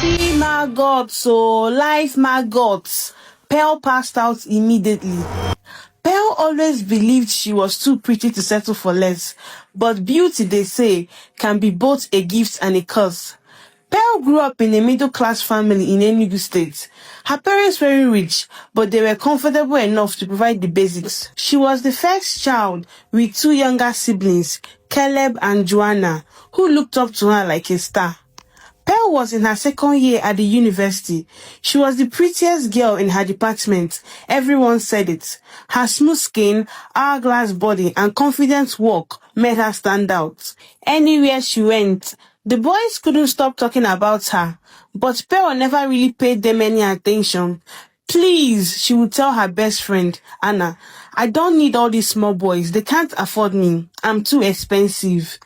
See my God, so life my gods. Pearl passed out immediately. Pearl always believed she was too pretty to settle for less, but beauty, they say, can be both a gift and a curse. Pearl grew up in a middle-class family in Enugu State. Her parents weren't rich, but they were comfortable enough to provide the basics. She was the first child with two younger siblings, Caleb and Joanna, who looked up to her like a star. Pearl was in her second year at the university. She was the prettiest girl in her department. Everyone said it. Her smooth skin, hourglass body, and confident walk made her stand out. Anywhere she went, the boys couldn't stop talking about her. But Pearl never really paid them any attention. Please, she would tell her best friend, Anna, I don't need all these small boys. They can't afford me. I'm too expensive.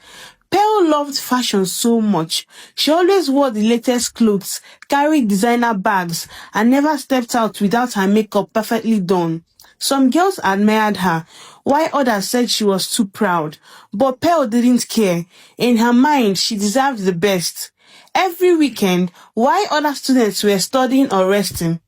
Pearl loved fashion so much. She always wore the latest clothes, carried designer bags, and never stepped out without her makeup perfectly done. Some girls admired her, while others said she was too proud. But Pearl didn't care. In her mind, she deserved the best. Every weekend, while other students were studying or resting,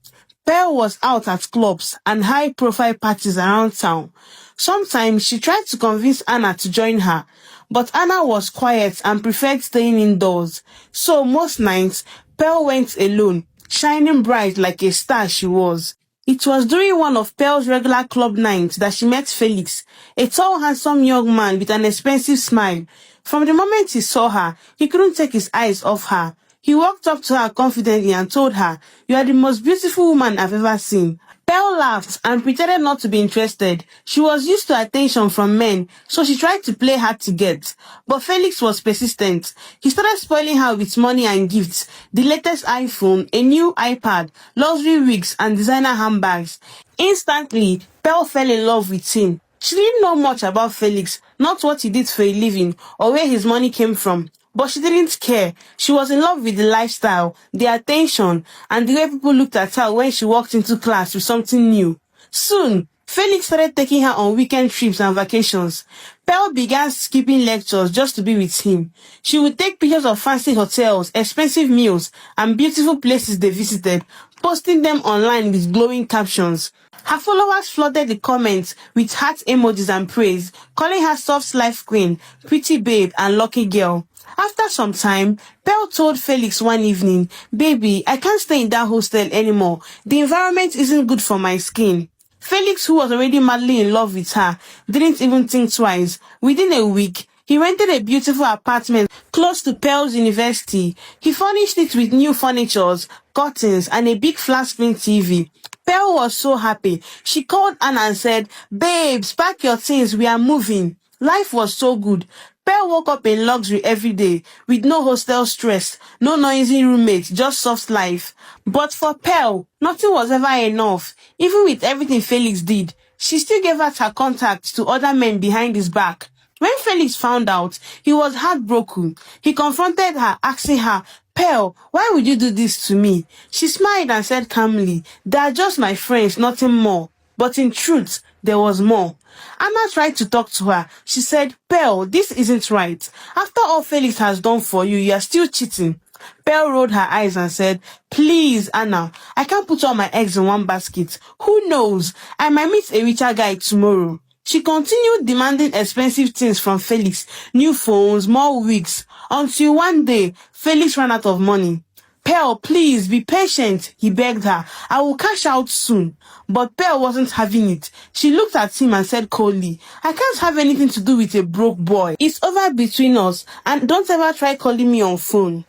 Pearl was out at clubs and high-profile parties around town. Sometimes she tried to convince Anna to join her, but Anna was quiet and preferred staying indoors. So most nights, Pearl went alone, shining bright like a star she was. It was during one of Pearl's regular club nights that she met Felix, a tall, handsome young man with an expensive smile. From the moment he saw her, he couldn't take his eyes off her. He walked up to her confidently and told her, "You are the most beautiful woman I've ever seen." Pearl laughed and pretended not to be interested. She was used to attention from men, so she tried to play hard to get. But Felix was persistent. He started spoiling her with money and gifts, the latest iPhone, a new iPad, luxury wigs, and designer handbags. Instantly, Pearl fell in love with him. She didn't know much about Felix, not what he did for a living or where his money came from. But she didn't care. She was in love with the lifestyle, the attention, and the way people looked at her when she walked into class with something new. Soon, Felix started taking her on weekend trips and vacations. Pearl began skipping lectures just to be with him. She would take pictures of fancy hotels, expensive meals, and beautiful places they visited, posting them online with glowing captions. Her followers flooded the comments with heart emojis and praise, calling her soft life queen, pretty babe, and lucky girl. After some time, Pearl told Felix one evening, "Baby, I can't stay in that hostel anymore. The environment isn't good for my skin." Felix, who was already madly in love with her, didn't even think twice. Within a week, he rented a beautiful apartment close to Pearl's university. He furnished it with new furniture, curtains, and a big flat screen TV. Pearl was so happy. She called Anna and said, "Babes, pack your things, we are moving." Life was so good. Pearl woke up in luxury every day, with no hostel stress, no noisy roommates, just soft life. But for Pearl, nothing was ever enough. Even with everything Felix did, she still gave out her contacts to other men behind his back. When Felix found out, he was heartbroken. He confronted her, asking her, "Pearl, why would you do this to me?" She smiled and said calmly, "They are just my friends, nothing more." But in truth, there was more. Anna tried to talk to her. She said, "Pearl, this isn't right. After all Felix has done for you, you are still cheating." Pearl rolled her eyes and said, "Please, Anna, I can't put all my eggs in one basket. Who knows? I might meet a richer guy tomorrow." She continued demanding expensive things from Felix, new phones, more wigs, until one day, Felix ran out of money. "Pearl, please, be patient," he begged her. "I will cash out soon." But Pearl wasn't having it. She looked at him and said coldly, "I can't have anything to do with a broke boy. It's over between us, and don't ever try calling me on phone."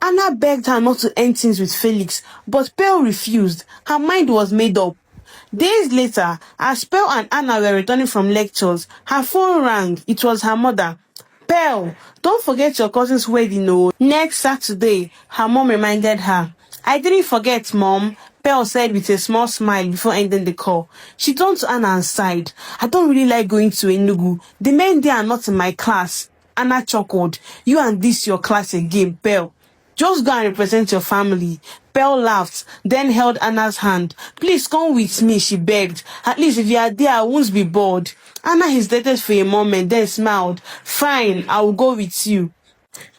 Anna begged her not to end things with Felix, but Pearl refused. Her mind was made up. Days later, as Pearl and Anna were returning from lectures, her phone rang. It was her mother. "Pearl, don't forget your cousin's wedding, oh, next Saturday," her mom reminded her. "I didn't forget, Mom," Pearl said with a small smile before ending the call. She turned to Anna and sighed. "I don't really like going to Enugu. The men there are not in my class." Anna chuckled. "You and this your class again, Pearl. Just go and represent your family." Pearl laughed, then held Anna's hand. "Please come with me," she begged. "At least if you are there, I won't be bored." Anna hesitated for a moment, then smiled. "Fine, I will go with you."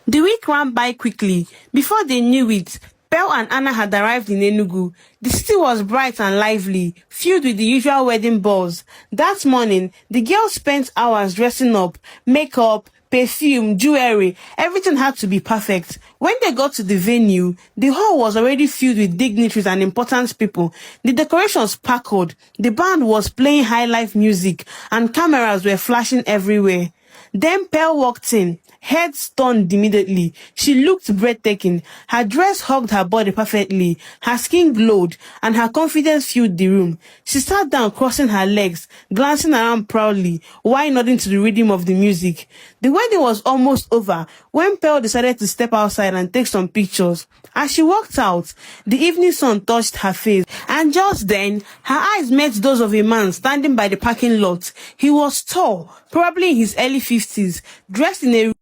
The week ran by quickly. Before they knew it, Pearl Pearl and Anna had arrived in Enugu. The city was bright and lively, filled with the usual wedding buzz. That morning, the girls spent hours dressing up, makeup, perfume, jewelry, everything had to be perfect. When they got to the venue, the hall was already filled with dignitaries and important people. The decorations sparkled, the band was playing high life music, and cameras were flashing everywhere. Then Pearl walked in, head stunned immediately. She looked breathtaking. Her dress hugged her body perfectly. Her skin glowed, and her confidence filled the room. She sat down, crossing her legs, glancing around proudly, while nodding to the rhythm of the music. The wedding was almost over when Pearl decided to step outside and take some pictures. As she walked out, the evening sun touched her face, and just then, her eyes met those of a man standing by the parking lot. He was tall, probably in his early 50s, dressed in a